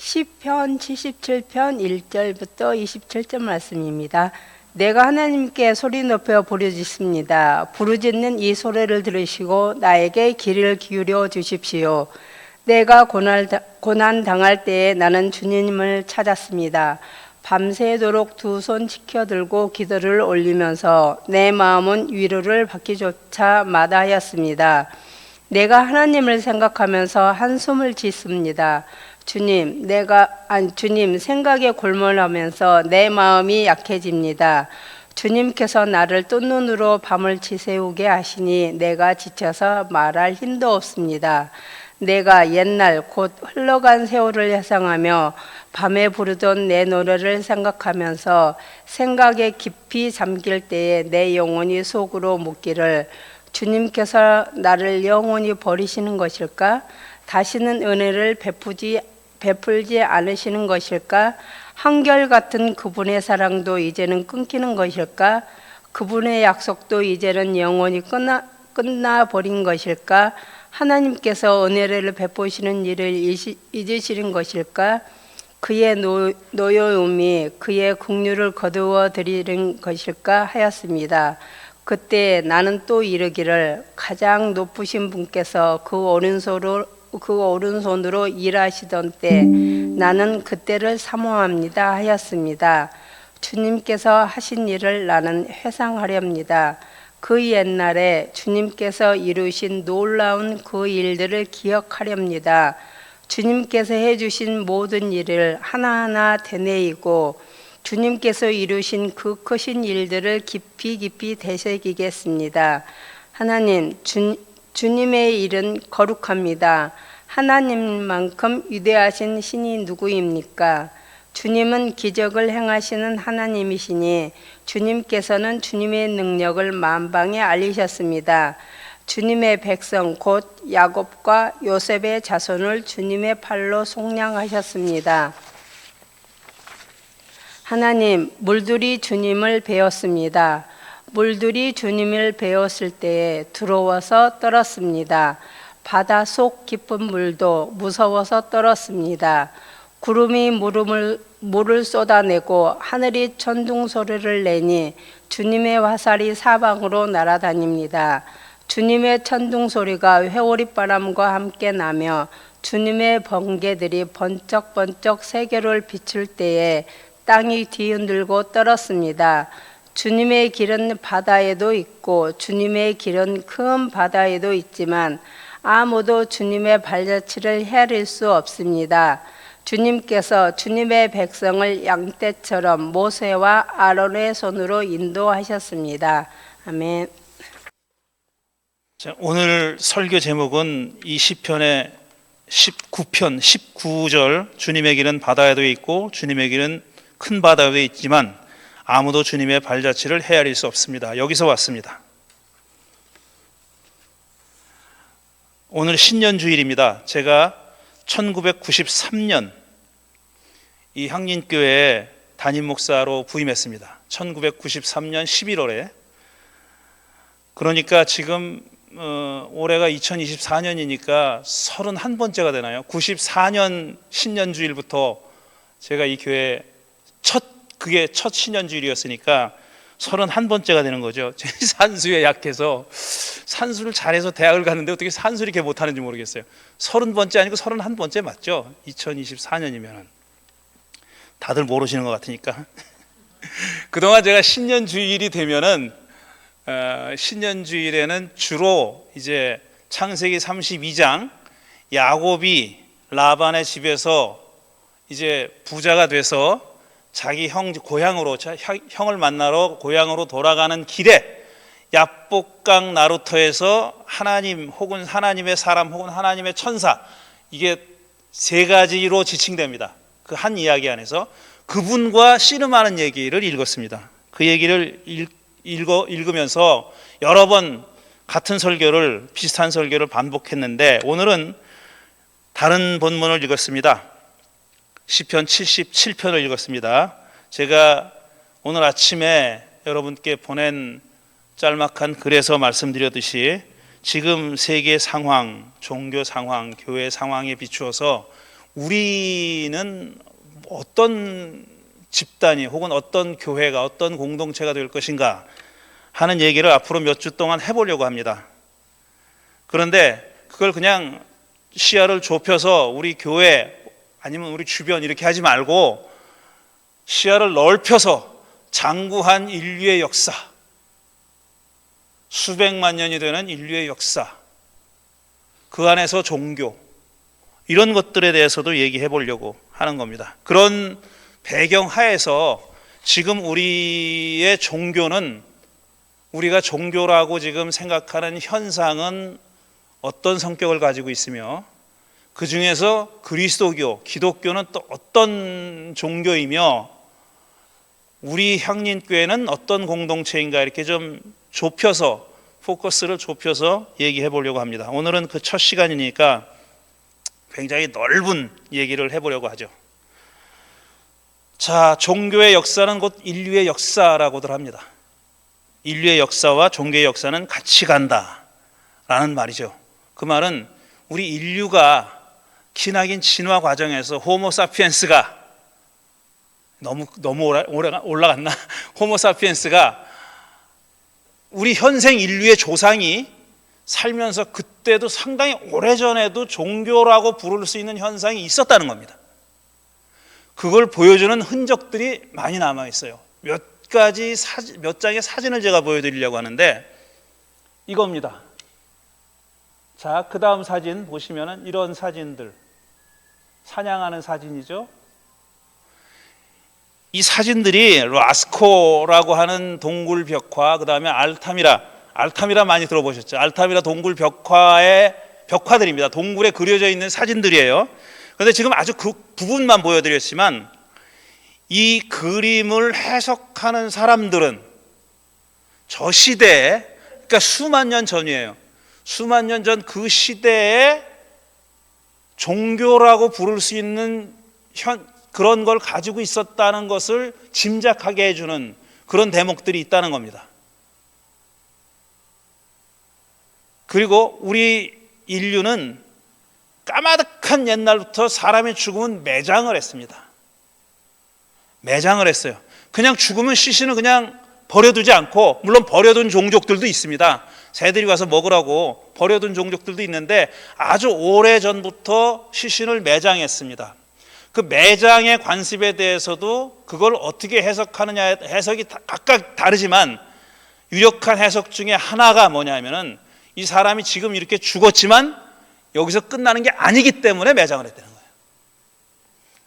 시편 77편 1절부터 27절 말씀입니다. 내가 하나님께 소리 높여 부르짖습니다. 부르짖는 이 소리를 들으시고 나에게 귀를 기울여 주십시오. 내가 고난 당할 때에 나는 주님을 찾았습니다. 밤새도록 두 손 지켜들고 기도를 올리면서 내 마음은 위로를 받기조차 마다하였습니다. 내가 하나님을 생각하면서 한숨을 짓습니다. 주님 생각에 골몰하면서 내 마음이 약해집니다. 주님께서 나를 뜬 눈으로 밤을 지새우게 하시니 내가 지쳐서 말할 힘도 없습니다. 내가 옛날 곧 흘러간 세월을 회상하며 밤에 부르던 내 노래를 생각하면서 생각에 깊이 잠길 때에 내 영혼이 속으로 묻기를 주님께서 나를 영원히 버리시는 것일까? 다시는 은혜를 베풀지 않으시는 것일까? 한결같은 그분의 사랑도 이제는 끊기는 것일까? 그분의 약속도 이제는 영원히 끝나버린 것일까? 하나님께서 은혜를 베푸시는 일을 잊으시는 것일까? 그의 노여움이 그의 긍휼을 거두어 드리는 것일까 하였습니다. 그때 나는 또 이르기를 가장 높으신 분께서 그 오른손으로 일하시던 때 나는 그때를 사모합니다 하였습니다. 주님께서 하신 일을 나는 회상하렵니다. 그 옛날에 주님께서 이루신 놀라운 그 일들을 기억하렵니다. 주님께서 해주신 모든 일을 하나하나 되뇌이고 주님께서 이루신 그 크신 일들을 깊이 되새기겠습니다. 하나님, 주님의 일은 거룩합니다. 하나님만큼 위대하신 신이 누구입니까? 주님은 기적을 행하시는 하나님이시니 주님께서는 주님의 능력을 만방에 알리셨습니다. 주님의 백성 곧 야곱과 요셉의 자손을 주님의 팔로 속량하셨습니다. 하나님, 물들이 주님을 배웠습니다. 물들이 주님을 배웠을 때에 두려워서 떨었습니다. 바다 속 깊은 물도 무서워서 떨었습니다. 구름이 물을 쏟아내고 하늘이 천둥 소리를 내니 주님의 화살이 사방으로 날아다닙니다. 주님의 천둥 소리가 회오리바람과 함께 나며 주님의 번개들이 번쩍번쩍 세계를 비출 때에 땅이 뒤흔들고 떨었습니다. 주님의 길은 바다에도 있고 주님의 길은 큰 바다에도 있지만 아무도 주님의 발자취를 헤아릴 수 없습니다. 주님께서 주님의 백성을 양떼처럼 모세와 아론의 손으로 인도하셨습니다. 아멘. 자, 오늘 설교 제목은 이 시편의 19편 19절 주님의 길은 바다에도 있고 주님의 길은 큰 바다에도 있지만 아무도 주님의 발자취를 헤아릴 수 없습니다. 여기서 왔습니다. 오늘 신년주일입니다. 제가 1993년 이 향린교회에 담임 목사로 부임했습니다. 1993년 11월에. 그러니까 지금 올해가 2024년이니까 31번째가 되나요? 94년 신년주일부터 제가 이 교회 그게 첫 신년주일이었으니까 31번째가 되는 거죠. 산수에 약해서 산수를 잘해서 대학을 갔는데 어떻게 산수를 이렇게 못하는지 모르겠어요. 30번째 아니고 31번째 맞죠? 2024년이면 다들 모르시는 것 같으니까. 그동안 제가 신년주일이 되면은 신년주일에는 주로 이제 창세기 32장 야곱이 라반의 집에서 이제 부자가 돼서 자기 형을 만나러 고향으로 돌아가는 길에 야복강 나루터에서 하나님 혹은 하나님의 사람 혹은 하나님의 천사, 이게 세 가지로 지칭됩니다. 그 한 이야기 안에서 그분과 씨름하는 얘기를 읽었습니다. 그 얘기를 읽으면서 여러 번 비슷한 설교를 반복했는데 오늘은 다른 본문을 읽었습니다. 시편 77편을 읽었습니다. 제가 오늘 아침에 여러분께 보낸 짤막한 글에서 말씀드렸듯이 지금 세계 상황, 종교 상황, 교회 상황에 비추어서 우리는 어떤 집단이 혹은 어떤 교회가 어떤 공동체가 될 것인가 하는 얘기를 앞으로 몇 주 동안 해보려고 합니다. 그런데 그걸 그냥 시야를 좁혀서 우리 교회 아니면 우리 주변 이렇게 하지 말고 시야를 넓혀서 장구한 인류의 역사, 수백만 년이 되는 인류의 역사, 그 안에서 종교, 이런 것들에 대해서도 얘기해 보려고 하는 겁니다. 그런 배경 하에서 지금 우리의 종교는, 우리가 종교라고 지금 생각하는 현상은 어떤 성격을 가지고 있으며, 그 중에서 그리스도교, 기독교는 또 어떤 종교이며, 우리 향린교회는 어떤 공동체인가, 이렇게 좀 좁혀서, 포커스를 좁혀서 얘기해 보려고 합니다. 오늘은 그 첫 시간이니까 굉장히 넓은 얘기를 해보려고 하죠. 자, 종교의 역사는 곧 인류의 역사라고들 합니다. 인류의 역사와 종교의 역사는 같이 간다라는 말이죠. 그 말은 우리 인류가 기나긴 진화 과정에서 호모사피엔스가 너무 올라갔나? 호모사피엔스가 우리 현생 인류의 조상이 살면서 그때도 상당히 오래전에도 종교라고 부를 수 있는 현상이 있었다는 겁니다. 그걸 보여주는 흔적들이 많이 남아 있어요. 몇 장의 사진을 제가 보여드리려고 하는데 이겁니다. 자, 그 다음 사진 보시면은 이런 사진들, 사냥하는 사진이죠. 이 사진들이 라스코라고 하는 동굴 벽화, 그 다음에 알타미라 많이 들어보셨죠? 알타미라 동굴 벽화의 벽화들입니다. 동굴에 그려져 있는 사진들이에요. 그런데 지금 아주 그 부분만 보여드렸지만 이 그림을 해석하는 사람들은 저 시대에, 그러니까 수만 년 전이에요. 수만 년 전 그 시대에 종교라고 부를 수 있는 그런 걸 가지고 있었다는 것을 짐작하게 해주는 그런 대목들이 있다는 겁니다. 그리고 우리 인류는 까마득한 옛날부터 사람이 죽으면 매장을 했습니다. 매장을 했어요. 그냥 죽으면 시신을 그냥 버려두지 않고, 물론 버려둔 종족들도 있습니다. 새들이 와서 먹으라고 버려둔 종족들도 있는데 아주 오래전부터 시신을 매장했습니다. 그 매장의 관습에 대해서도 그걸 어떻게 해석하느냐, 해석이 각각 다르지만 유력한 해석 중에 하나가 뭐냐면은 이 사람이 지금 이렇게 죽었지만 여기서 끝나는 게 아니기 때문에 매장을 했다는 거예요.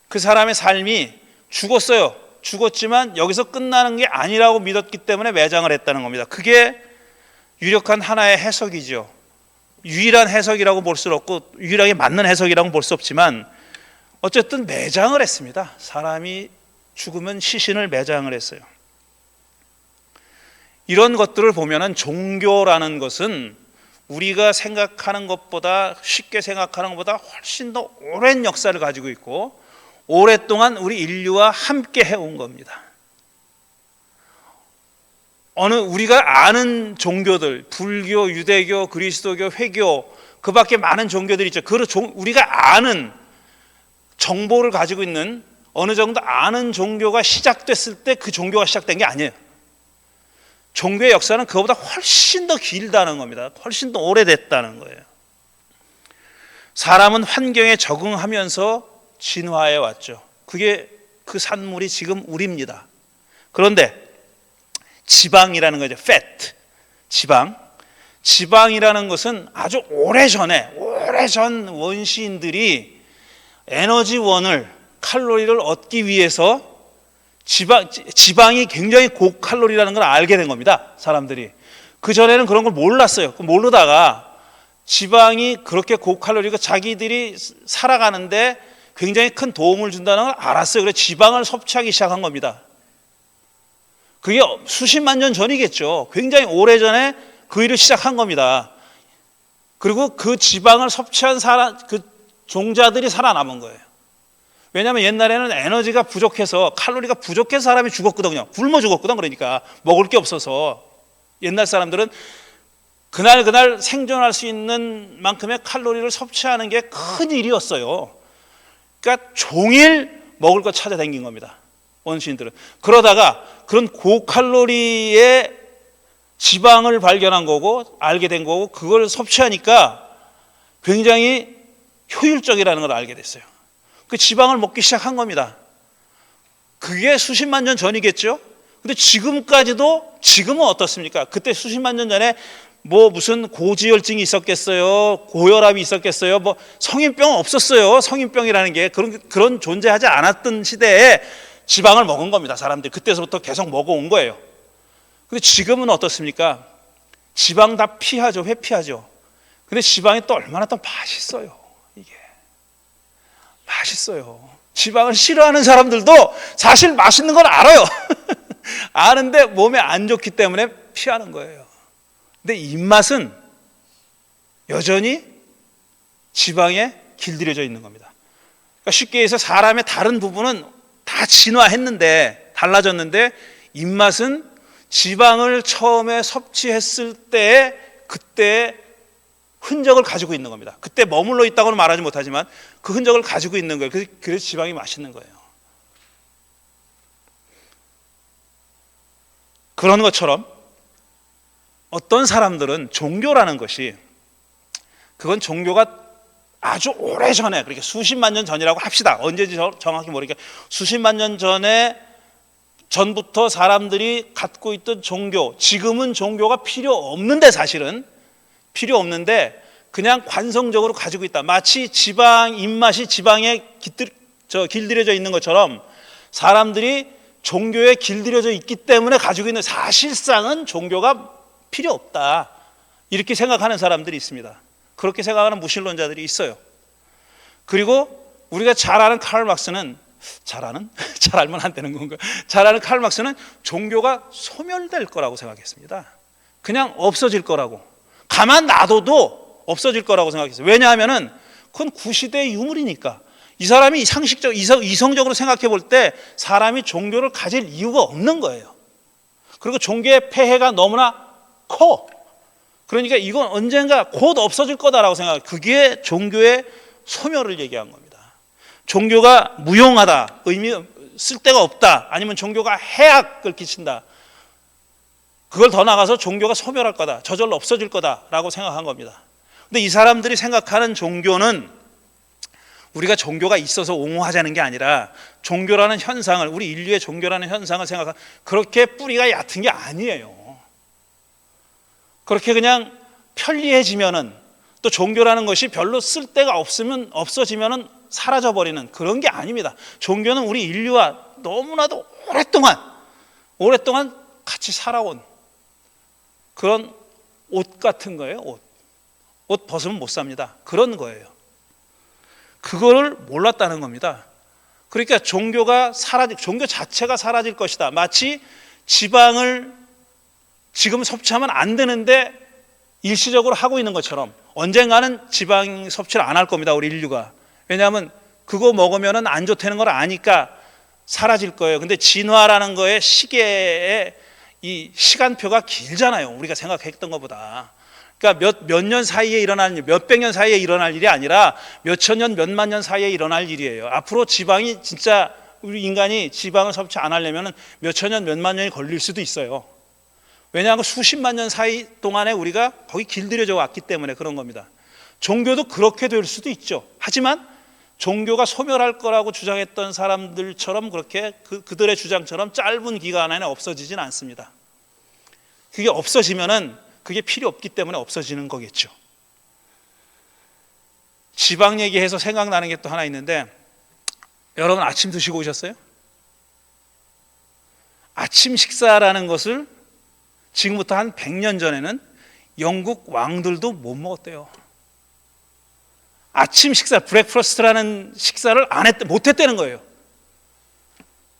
그 사람의 삶이 죽었어요. 죽었지만 여기서 끝나는 게 아니라고 믿었기 때문에 매장을 했다는 겁니다. 그게 유력한 하나의 해석이죠. 유일한 해석이라고 볼 수 없고 유일하게 맞는 해석이라고 볼 수 없지만 어쨌든 매장을 했습니다. 사람이 죽으면 시신을 매장을 했어요. 이런 것들을 보면은 종교라는 것은 우리가 생각하는 것보다, 쉽게 생각하는 것보다 훨씬 더 오랜 역사를 가지고 있고 오랫동안 우리 인류와 함께 해온 겁니다. 우리가 아는 종교들, 불교, 유대교, 그리스도교, 회교, 그 밖에 많은 종교들이 있죠. 우리가 아는 정보를 가지고 있는, 어느 정도 아는 종교가 시작됐을 때 그 종교가 시작된 게 아니에요. 종교의 역사는 그거보다 훨씬 더 길다는 겁니다. 훨씬 더 오래됐다는 거예요. 사람은 환경에 적응하면서 진화해 왔죠. 그게 그 산물이 지금 우리입니다. 그런데 지방이라는 거죠. fat, 지방이라는 것은 아주 오래전 원시인들이 에너지원을, 칼로리를 얻기 위해서 지방이 굉장히 고칼로리라는 걸 알게 된 겁니다. 사람들이. 그전에는 그런 걸 몰랐어요. 모르다가 지방이 그렇게 고칼로리고 자기들이 살아가는데 굉장히 큰 도움을 준다는 걸 알았어요. 그래서 지방을 섭취하기 시작한 겁니다. 그게 수십만 년 전이겠죠. 굉장히 오래전에 그 일을 시작한 겁니다. 그리고 그 지방을 섭취한 그 종자들이 살아남은 거예요. 왜냐하면 옛날에는 에너지가 부족해서, 칼로리가 부족해서 사람이 죽었거든요. 굶어 죽었거든. 그러니까 먹을 게 없어서 옛날 사람들은 그날 생존할 수 있는 만큼의 칼로리를 섭취하는 게 큰 일이었어요. 그러니까 종일 먹을 거 찾아다닌 겁니다. 원시인들은. 그러다가 그런 고칼로리의 지방을 발견한 거고 알게 된 거고 그걸 섭취하니까 굉장히 효율적이라는 걸 알게 됐어요. 그 지방을 먹기 시작한 겁니다. 그게 수십만 년 전이겠죠. 근데 지금은 어떻습니까? 그때 수십만 년 전에 뭐 무슨 고지혈증이 있었겠어요? 고혈압이 있었겠어요? 뭐 성인병 없었어요. 성인병이라는 게 그런 존재하지 않았던 시대에 지방을 먹은 겁니다. 사람들이 그때서부터 계속 먹어온 거예요. 근데 지금은 어떻습니까? 지방 다 피하죠. 회피하죠. 근데 지방이 또 얼마나 또 맛있어요. 이게 맛있어요. 지방을 싫어하는 사람들도 사실 맛있는 걸 알아요. 아는데 몸에 안 좋기 때문에 피하는 거예요. 근데 입맛은 여전히 지방에 길들여져 있는 겁니다. 그러니까 쉽게 해서 사람의 다른 부분은 다 진화했는데 달라졌는데 입맛은 지방을 처음에 섭취했을 때 그때 흔적을 가지고 있는 겁니다. 그때 머물러 있다고는 말하지 못하지만 그 흔적을 가지고 있는 거예요. 그래서 지방이 맛있는 거예요. 그런 것처럼 어떤 사람들은 종교라는 것이 그건 종교가 아주 오래전에 그렇게 수십만 년 전이라고 합시다. 언제인지 정확히 모르니까 수십만 년 전부터 사람들이 갖고 있던 종교, 지금은 종교가 필요 없는데 사실은 필요 없는데 그냥 관성적으로 가지고 있다. 마치 입맛이 지방에 길들여져 있는 것처럼 사람들이 종교에 길들여져 있기 때문에 가지고 있는 사실상은 종교가 필요 없다. 이렇게 생각하는 사람들이 있습니다. 그렇게 생각하는 무신론자들이 있어요. 그리고 우리가 잘 아는 칼 막스는 잘 알면 안 되는 건가? 잘 아는 칼 막스는 종교가 소멸될 거라고 생각했습니다. 그냥 없어질 거라고. 가만 놔둬도 없어질 거라고 생각했어요. 왜냐하면은 그건 구시대의 유물이니까. 이 사람이 이성적으로 생각해 볼 때 사람이 종교를 가질 이유가 없는 거예요. 그리고 종교의 폐해가 너무나 커. 그러니까 이건 언젠가 곧 없어질 거다라고 생각해요. 그게 종교의 소멸을 얘기한 겁니다. 종교가 무용하다, 쓸데가 없다, 아니면 종교가 해악을 끼친다. 그걸 더 나가서 종교가 소멸할 거다, 저절로 없어질 거다라고 생각한 겁니다. 근데 이 사람들이 생각하는 종교는 우리가 종교가 있어서 옹호하자는 게 아니라 종교라는 현상을, 우리 인류의 종교라는 현상을 생각하는, 그렇게 뿌리가 얕은 게 아니에요. 그렇게 그냥 편리해지면은, 또 종교라는 것이 별로 쓸데가 없어지면은 사라져버리는 그런 게 아닙니다. 종교는 우리 인류와 너무나도 오랫동안 같이 살아온 그런 옷 같은 거예요. 옷 벗으면 못 삽니다. 그런 거예요. 그거를 몰랐다는 겁니다. 그러니까 종교 자체가 사라질 것이다. 마치 지방을 지금 섭취하면 안 되는데 일시적으로 하고 있는 것처럼 언젠가는 지방 섭취를 안 할 겁니다. 우리 인류가. 왜냐하면 그거 먹으면 안 좋다는 걸 아니까 사라질 거예요. 근데 진화라는 거에 시계의 이 시간표가 길잖아요. 우리가 생각했던 것보다. 그러니까 몇 년 사이에 일어날 일, 몇백 년 사이에 일어날 일이 아니라 몇천 년, 몇만 년 사이에 일어날 일이에요. 앞으로 지방이 진짜 우리 인간이 지방을 섭취 안 하려면 몇천 년, 몇만 년이 걸릴 수도 있어요. 왜냐하면 수십만 년 사이 동안에 우리가 거기 길들여져 왔기 때문에 그런 겁니다. 종교도 그렇게 될 수도 있죠. 하지만 종교가 소멸할 거라고 주장했던 사람들처럼 그렇게 그들의 주장처럼 짧은 기간 안에 없어지진 않습니다. 그게 없어지면은 그게 필요 없기 때문에 없어지는 거겠죠. 지방 얘기해서 생각나는 게 또 하나 있는데, 여러분 아침 드시고 오셨어요? 아침 식사라는 것을 지금부터 한 100년 전에는 영국 왕들도 못 먹었대요. 아침 식사, 브렉퍼스트라는 식사를 못 했다는 거예요.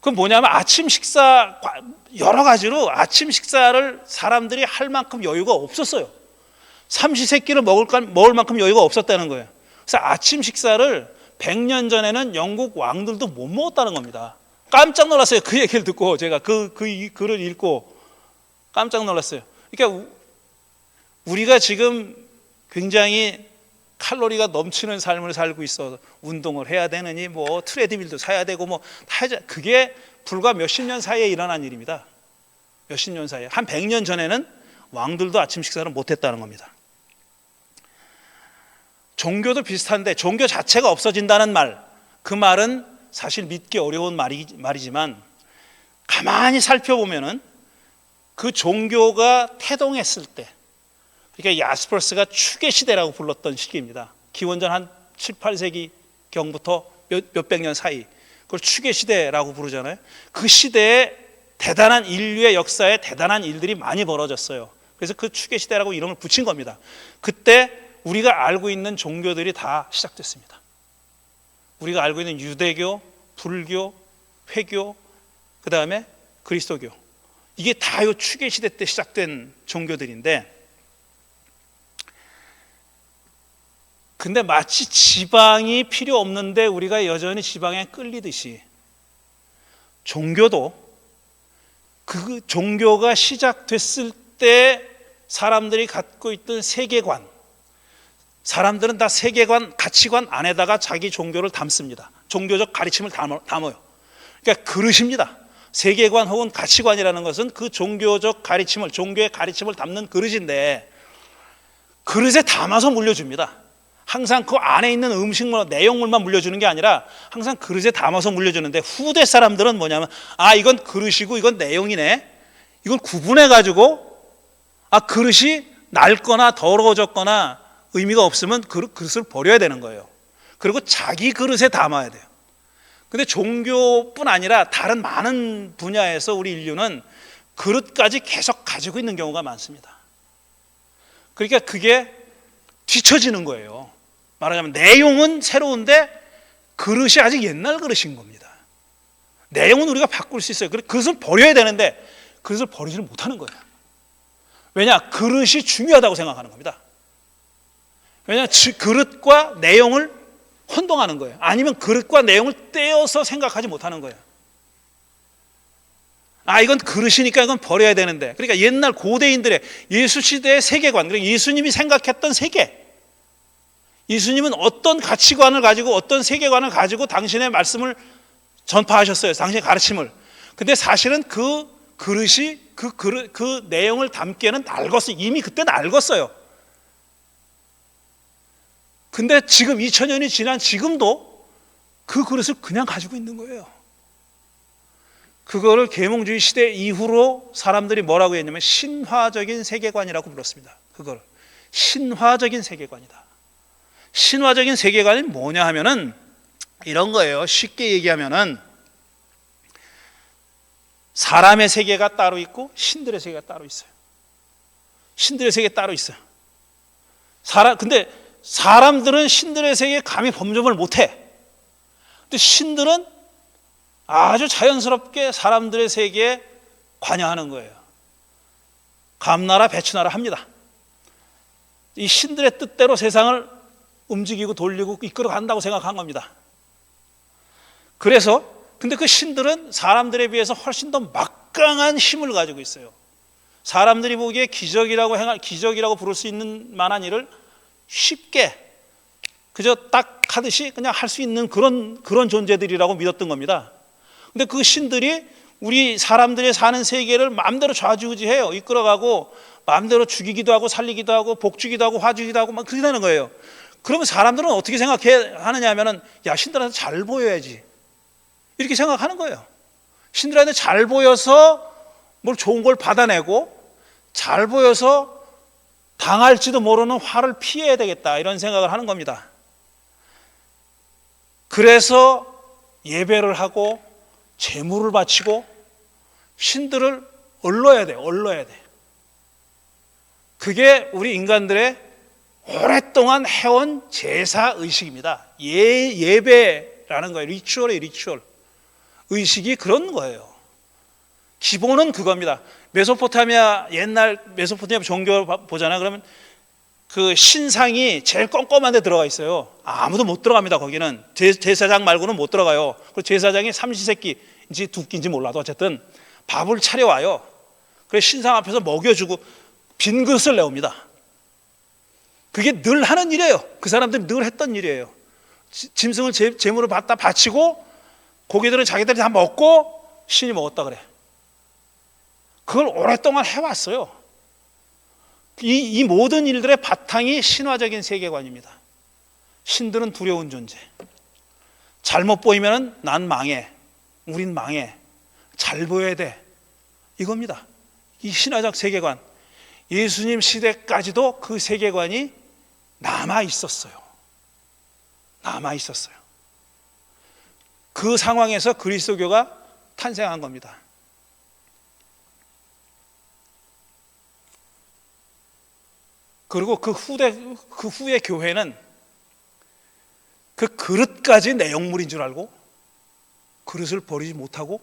그건 뭐냐면 아침 식사, 여러 가지로 아침 식사를 사람들이 할 만큼 여유가 없었어요. 삼시세끼를 먹을 만큼 여유가 없었다는 거예요. 그래서 아침 식사를 100년 전에는 영국 왕들도 못 먹었다는 겁니다. 깜짝 놀랐어요. 그 얘기를 듣고 제가 그 글을 읽고 깜짝 놀랐어요. 그러니까 우리가 지금 굉장히 칼로리가 넘치는 삶을 살고 있어 운동을 해야 되느니 뭐 트레드밀도 사야 되고 뭐 다 해야, 그게 불과 몇십 년 사이에 일어난 일입니다. 몇십 년 사이에. 한 100년 전에는 왕들도 아침 식사를 못했다는 겁니다. 종교도 비슷한데 종교 자체가 없어진다는 말, 그 말은 사실 믿기 어려운 말이지만 가만히 살펴보면은 그 종교가 태동했을 때, 그러니까 야스퍼스가 추계 시대라고 불렀던 시기입니다. 기원전 한 7, 8세기 경부터 몇백 년 사이, 그걸 추계 시대라고 부르잖아요. 그 시대에 대단한 인류의 역사에 대단한 일들이 많이 벌어졌어요. 그래서 그 추계 시대라고 이름을 붙인 겁니다. 그때 우리가 알고 있는 종교들이 다 시작됐습니다. 우리가 알고 있는 유대교, 불교, 회교, 그 다음에 그리스도교, 이게 다 이 추계 시대 때 시작된 종교들인데, 근데 마치 지방이 필요 없는데 우리가 여전히 지방에 끌리듯이 종교도 그 종교가 시작됐을 때 사람들이 갖고 있던 세계관, 사람들은 다 세계관, 가치관 안에다가 자기 종교를 담습니다. 종교적 가르침을 담아요. 그러니까 그릇입니다. 세계관 혹은 가치관이라는 것은 그 종교적 가르침을, 종교의 가르침을 담는 그릇인데, 그릇에 담아서 물려줍니다. 항상 그 안에 있는 음식물, 내용물만 물려주는 게 아니라 항상 그릇에 담아서 물려주는데, 후대 사람들은 뭐냐면, 아, 이건 그릇이고 이건 내용이네, 이걸 구분해 가지고, 아, 그릇이 낡거나 더러워졌거나 의미가 없으면 그릇을 버려야 되는 거예요. 그리고 자기 그릇에 담아야 돼요. 근데 종교뿐 아니라 다른 많은 분야에서 우리 인류는 그릇까지 계속 가지고 있는 경우가 많습니다. 그러니까 그게 뒤처지는 거예요. 말하자면 내용은 새로운데 그릇이 아직 옛날 그릇인 겁니다. 내용은 우리가 바꿀 수 있어요. 그릇을 버려야 되는데 그릇을 버리지를 못하는 거예요. 왜냐? 그릇이 중요하다고 생각하는 겁니다. 왜냐? 그릇과 내용을 혼동하는 거예요. 아니면 그릇과 내용을 떼어서 생각하지 못하는 거예요. 아, 이건 그릇이니까 이건 버려야 되는데. 그러니까 옛날 고대인들의 예수 시대의 세계관, 그러니까 예수님이 생각했던 세계, 예수님은 어떤 가치관을 가지고 어떤 세계관을 가지고 당신의 말씀을 전파하셨어요. 당신의 가르침을. 근데 사실은 그 그릇이 그 내용을 담기에는 낡았어요. 이미 그때 낡았어요. 근데 지금 2000년이 지난 지금도 그 그릇을 그냥 가지고 있는 거예요. 그거를 계몽주의 시대 이후로 사람들이 뭐라고 했냐면 신화적인 세계관이라고 불렀습니다. 그걸 신화적인 세계관이다. 신화적인 세계관이 뭐냐 하면은 이런 거예요. 쉽게 얘기하면은 사람의 세계가 따로 있고 신들의 세계가 따로 있어요. 신들의 세계 따로 있어요. 근데 사람들은 신들의 세계에 감히 범접을 못해. 근데 신들은 아주 자연스럽게 사람들의 세계에 관여하는 거예요. 감나라 배추나라 합니다. 이 신들의 뜻대로 세상을 움직이고 돌리고 이끌어 간다고 생각한 겁니다. 그래서 근데 그 신들은 사람들에 비해서 훨씬 더 막강한 힘을 가지고 있어요. 사람들이 보기에 기적이라고 부를 수 있는 만한 일을 쉽게 그저 딱 하듯이 그냥 할 수 있는 그런 존재들이라고 믿었던 겁니다. 근데 그 신들이 우리 사람들이 사는 세계를 마음대로 좌지우지해요. 이끌어가고 마음대로 죽이기도 하고 살리기도 하고 복 주기도 하고 화 주기도 하고 막 그렇게 되는 거예요. 그러면 사람들은 어떻게 생각하느냐 하면은 야, 신들한테 잘 보여야지 이렇게 생각하는 거예요. 신들한테 잘 보여서 뭘 좋은 걸 받아내고 잘 보여서 당할지도 모르는 화를 피해야 되겠다 이런 생각을 하는 겁니다. 그래서 예배를 하고 제물을 바치고 신들을 얼러야 돼. 그게 우리 인간들의 오랫동안 해온 제사 의식입니다. 예배라는 거예요. 리추얼. 의식이 그런 거예요. 기본은 그겁니다. 옛날 메소포타미아 종교 보잖아요. 그러면 그 신상이 제일 껌껌한 데 들어가 있어요. 아무도 못 들어갑니다. 거기는 제사장 말고는 못 들어가요. 그리고 제사장이 삼시세끼인지 두 끼인지 몰라도 어쨌든 밥을 차려와요. 그래서 신상 앞에서 먹여주고 빈 그릇을 내옵니다. 그게 늘 하는 일이에요. 그 사람들이 늘 했던 일이에요. 짐승을 제물을 받다 바치고 고기들은 자기들이 다 먹고 신이 먹었다 그래. 그걸 오랫동안 해왔어요. 이 모든 일들의 바탕이 신화적인 세계관입니다. 신들은 두려운 존재. 잘못 보이면 난 망해. 우린 망해. 잘 보여야 돼. 이겁니다. 이 신화적 세계관. 예수님 시대까지도 그 세계관이 남아 있었어요. 남아 있었어요. 그 상황에서 그리스도교가 탄생한 겁니다. 그리고 그 후에 교회는 그 그릇까지 내용물인 줄 알고 그릇을 버리지 못하고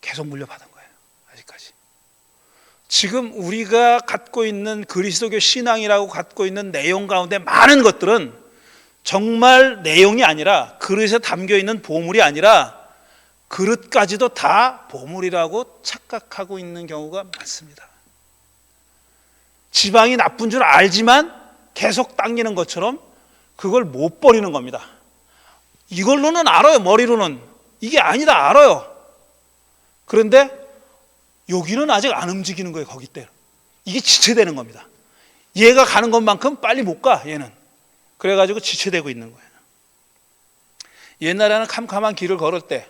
계속 물려받은 거예요. 아직까지. 지금 우리가 갖고 있는 그리스도교 신앙이라고 갖고 있는 내용 가운데 많은 것들은 정말 내용이 아니라, 그릇에 담겨있는 보물이 아니라 그릇까지도 다 보물이라고 착각하고 있는 경우가 많습니다. 지방이 나쁜 줄 알지만 계속 당기는 것처럼 그걸 못 버리는 겁니다. 이걸로는 알아요. 머리로는 이게 아니다 알아요. 그런데 여기는 아직 안 움직이는 거예요. 거기 때 이게 지체되는 겁니다. 얘가 가는 것만큼 빨리 못 가. 얘는 그래가지고 지체되고 있는 거예요. 옛날에는 캄캄한 길을 걸을 때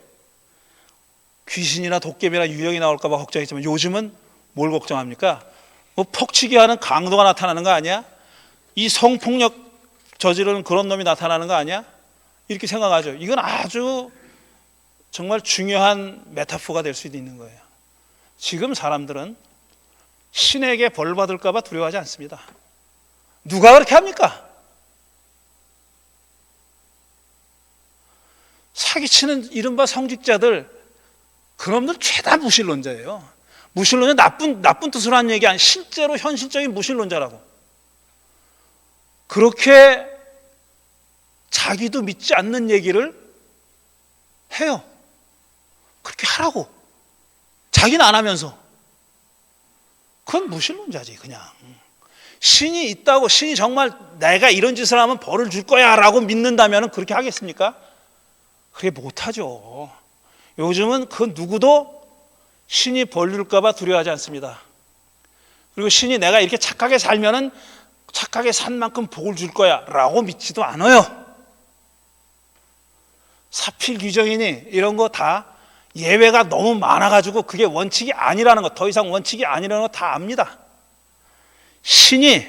귀신이나 도깨비나 유령이 나올까 봐 걱정했지만 요즘은 뭘 걱정합니까? 뭐 폭치기 하는 강도가 나타나는 거 아니야? 이 성폭력 저지르는 그런 놈이 나타나는 거 아니야? 이렇게 생각하죠. 이건 아주 정말 중요한 메타포가 될 수도 있는 거예요. 지금 사람들은 신에게 벌 받을까 봐 두려워하지 않습니다. 누가 그렇게 합니까? 사기치는 이른바 성직자들, 그놈들 죄다 무신론자예요. 무신론은 나쁜 뜻으로 하는 얘기 아니, 실제로 현실적인 무신론자라고. 그렇게 자기도 믿지 않는 얘기를 해요. 그렇게 하라고. 자기는 안 하면서. 그건 무신론자지. 그냥 신이 있다고, 신이 정말 내가 이런 짓을 하면 벌을 줄 거야 라고 믿는다면 그렇게 하겠습니까? 그게 못하죠. 요즘은 그 누구도 신이 벌 줄까 봐 두려워하지 않습니다. 그리고 신이 내가 이렇게 착하게 살면은 착하게 산 만큼 복을 줄 거야 라고 믿지도 않아요. 사필 규정이니 이런 거 다 예외가 너무 많아가지고 그게 원칙이 아니라는 거, 더 이상 원칙이 아니라는 거 다 압니다. 신이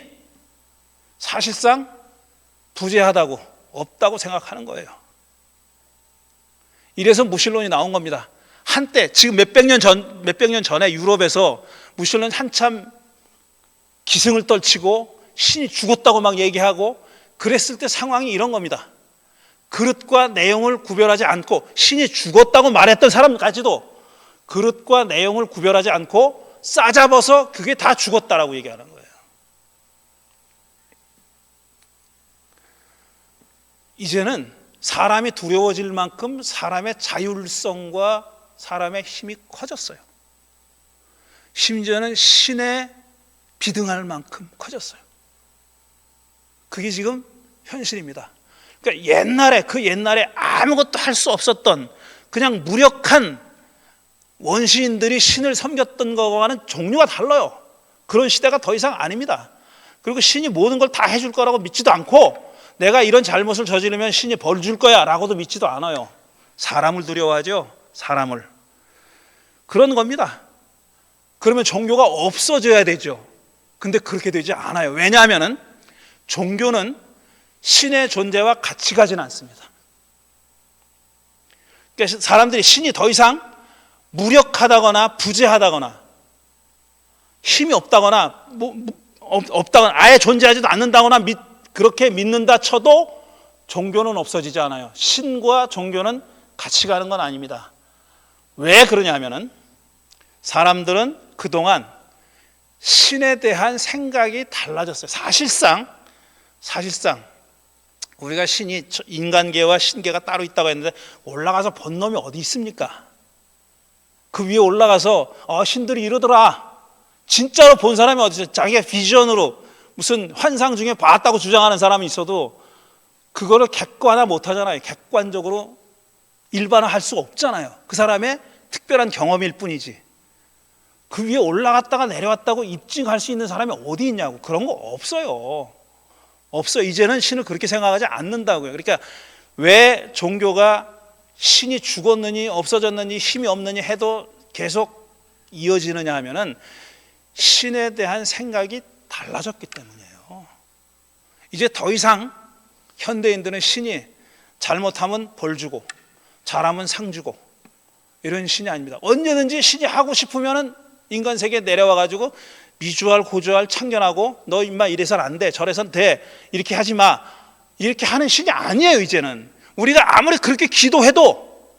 사실상 부재하다고, 없다고 생각하는 거예요. 이래서 무신론이 나온 겁니다. 한때 지금 몇백 년 전에 유럽에서 무신론 한참 기승을 떨치고 신이 죽었다고 막 얘기하고 그랬을 때 상황이 이런 겁니다. 그릇과 내용을 구별하지 않고, 신이 죽었다고 말했던 사람까지도 그릇과 내용을 구별하지 않고 싸잡아서 그게 다 죽었다라고 얘기하는 거예요. 이제는 사람이 두려워질 만큼 사람의 자율성과 사람의 힘이 커졌어요. 심지어는 신에 비등할 만큼 커졌어요. 그게 지금 현실입니다. 그러니까 옛날에 아무것도 할 수 없었던 그냥 무력한 원시인들이 신을 섬겼던 것과는 종류가 달라요. 그런 시대가 더 이상 아닙니다. 그리고 신이 모든 걸 다 해줄 거라고 믿지도 않고, 내가 이런 잘못을 저지르면 신이 벌 줄 거야 라고도 믿지도 않아요. 사람을 두려워하죠. 사람을. 그런 겁니다. 그러면 종교가 없어져야 되죠. 근데 그렇게 되지 않아요. 왜냐하면 종교는 신의 존재와 같이 가지는 않습니다. 그러니까 사람들이 신이 더 이상 무력하다거나 부재하다거나 힘이 없다거나 없다거나 아예 존재하지도 않는다거나 그렇게 믿는다 쳐도 종교는 없어지지 않아요. 신과 종교는 같이 가는 건 아닙니다. 왜 그러냐 하면은 사람들은 그동안 신에 대한 생각이 달라졌어요. 사실상 우리가 신이 인간계와 신계가 따로 있다고 했는데 올라가서 본 놈이 어디 있습니까? 그 위에 올라가서 신들이 이러더라. 진짜로 본 사람이 어디 있어요? 자기가 비전으로 무슨 환상 중에 봤다고 주장하는 사람이 있어도 그거를 객관화 못 하잖아요. 객관적으로 일반화할 수가 없잖아요. 그 사람의 특별한 경험일 뿐이지. 그 위에 올라갔다가 내려왔다고 입증할 수 있는 사람이 어디 있냐고. 그런 거 없어요. 없어. 이제는 신을 그렇게 생각하지 않는다고요. 그러니까 왜 종교가 신이 죽었느니 없어졌느니 힘이 없느니 해도 계속 이어지느냐 하면은 신에 대한 생각이 달라졌기 때문이에요. 이제 더 이상 현대인들은 신이 잘못하면 벌 주고 잘하면 상 주고 이런 신이 아닙니다. 언제든지 신이 하고 싶으면은 인간 세계에 내려와 가지고 미주알 고주알 참견하고 너 임마 이래선 안 돼 저래선 돼 이렇게 하지 마 이렇게 하는 신이 아니에요. 이제는 우리가 아무리 그렇게 기도해도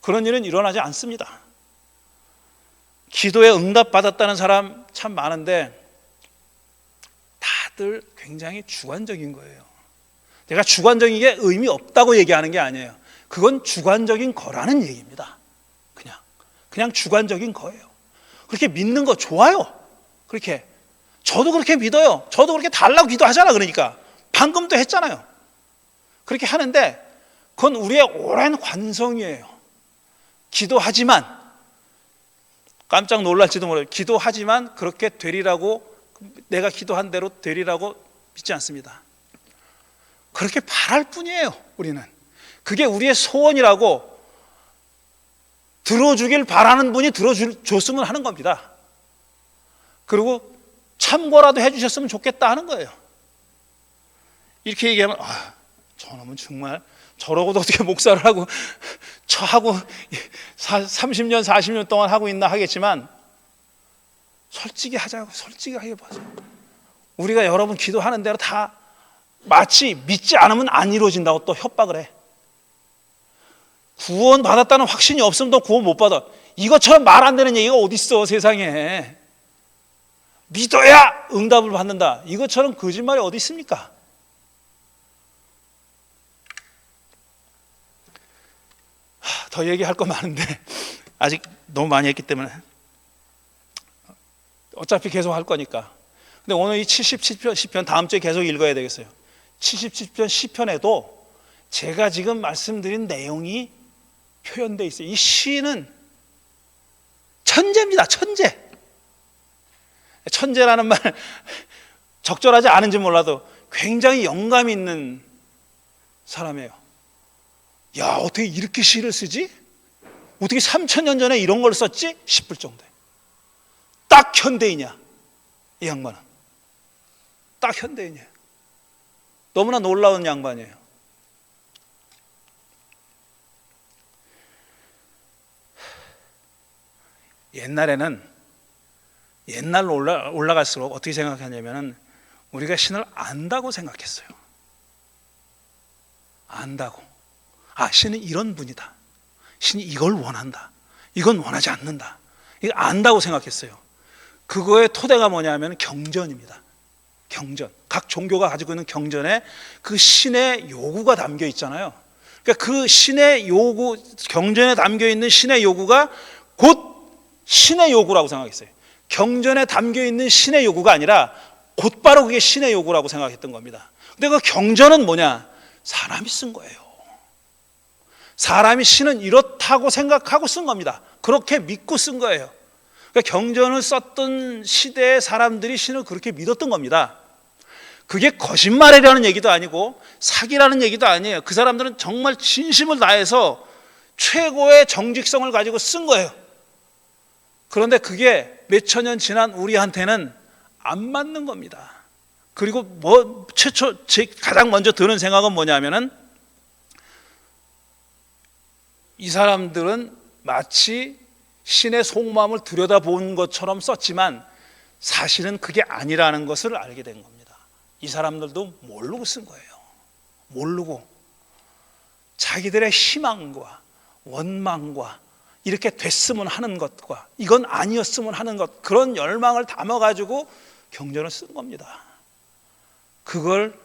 그런 일은 일어나지 않습니다. 기도에 응답받았다는 사람 참 많은데 다들 굉장히 주관적인 거예요. 내가 주관적인 게 의미 없다고 얘기하는 게 아니에요. 그건 주관적인 거라는 얘기입니다. 그냥 주관적인 거예요. 그렇게 믿는 거 좋아요. 그렇게 저도 그렇게 믿어요. 저도 그렇게 달라고 기도하잖아. 그러니까 방금도 했잖아요. 그렇게 하는데 그건 우리의 오랜 관성이에요. 기도하지만 깜짝 놀랄지도 몰라요. 기도하지만 그렇게 되리라고 내가 기도한 대로 되리라고 믿지 않습니다. 그렇게 바랄 뿐이에요. 우리는 그게 우리의 소원이라고 들어주길 바라는 분이 들어줬으면 하는 겁니다. 그리고 참고라도 해주셨으면 좋겠다 하는 거예요. 이렇게 얘기하면 저놈은 정말 저러고도 어떻게 목사를 하고 저하고 30년 40년 동안 하고 있나 하겠지만 솔직히 하자고 솔직하게 보자. 우리가 여러분 기도하는 대로 다 마치 믿지 않으면 안 이루어진다고 또 협박을 해. 구원 받았다는 확신이 없으면 너 구원 못 받아. 이것처럼 말 안 되는 얘기가 어디 있어 세상에. 믿어야 응답을 받는다. 이것처럼 거짓말이 어디 있습니까? 더 얘기할 거 많은데 아직 너무 많이 했기 때문에 어차피 계속 할 거니까. 근데 오늘 이 77편 시편 다음 주에 계속 읽어야 되겠어요. 77편 시편에도 제가 지금 말씀드린 내용이 표현되어 있어요. 이 시는 천재입니다. 천재. 천재라는 말 적절하지 않은지 몰라도 굉장히 영감 있는 사람이에요. 야, 어떻게 이렇게 시를 쓰지? 어떻게 3000년 전에 이런 걸 썼지? 싶을 정도예요. 딱 현대인이야. 이 양반은 딱 현대인이에요. 너무나 놀라운 양반이에요. 옛날로 올라갈수록 어떻게 생각하냐면 우리가 신을 안다고 생각했어요. 안다고. 신은 이런 분이다. 신이 이걸 원한다. 이건 원하지 않는다. 이거 안다고 생각했어요. 그거의 토대가 뭐냐면 경전입니다. 경전. 각 종교가 가지고 있는 경전에 그 신의 요구가 담겨 있잖아요. 그러니까 그 신의 요구, 경전에 담겨 있는 신의 요구가 곧 신의 요구라고 생각했어요. 경전에 담겨 있는 신의 요구가 아니라 곧바로 그게 신의 요구라고 생각했던 겁니다. 근데 그 경전은 뭐냐? 사람이 쓴 거예요. 사람이 신은 이렇다고 생각하고 쓴 겁니다. 그렇게 믿고 쓴 거예요. 그러니까 경전을 썼던 시대의 사람들이 신을 그렇게 믿었던 겁니다. 그게 거짓말이라는 얘기도 아니고 사기라는 얘기도 아니에요. 그 사람들은 정말 진심을 다해서 최고의 정직성을 가지고 쓴 거예요. 그런데 그게 몇천 년 지난 우리한테는 안 맞는 겁니다. 그리고 가장 먼저 드는 생각은 뭐냐면은 이 사람들은 마치 신의 속마음을 들여다본 것처럼 썼지만 사실은 그게 아니라는 것을 알게 된 겁니다. 이 사람들도 모르고 쓴 거예요. 모르고 자기들의 희망과 원망과 이렇게 됐으면 하는 것과 이건 아니었으면 하는 것, 그런 열망을 담아가지고 경전을 쓴 겁니다. 그걸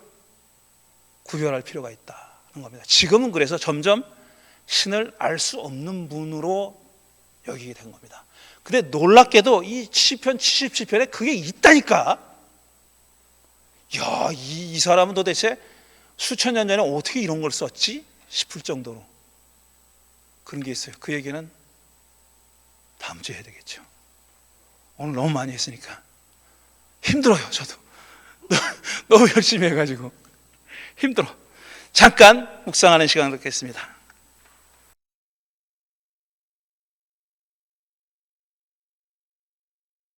구별할 필요가 있다는 겁니다. 지금은 그래서 점점 신을 알 수 없는 분으로 여기게 된 겁니다. 근데 놀랍게도 이 시편 77편에 그게 있다니까. 야, 이 사람은 도대체 수천 년 전에 어떻게 이런 걸 썼지? 싶을 정도로 그런 게 있어요. 그 얘기는 다음 주에 해야 되겠죠. 오늘 너무 많이 했으니까 힘들어요. 저도 너무 열심히 해가지고 힘들어. 잠깐 묵상하는 시간을 갖겠습니다.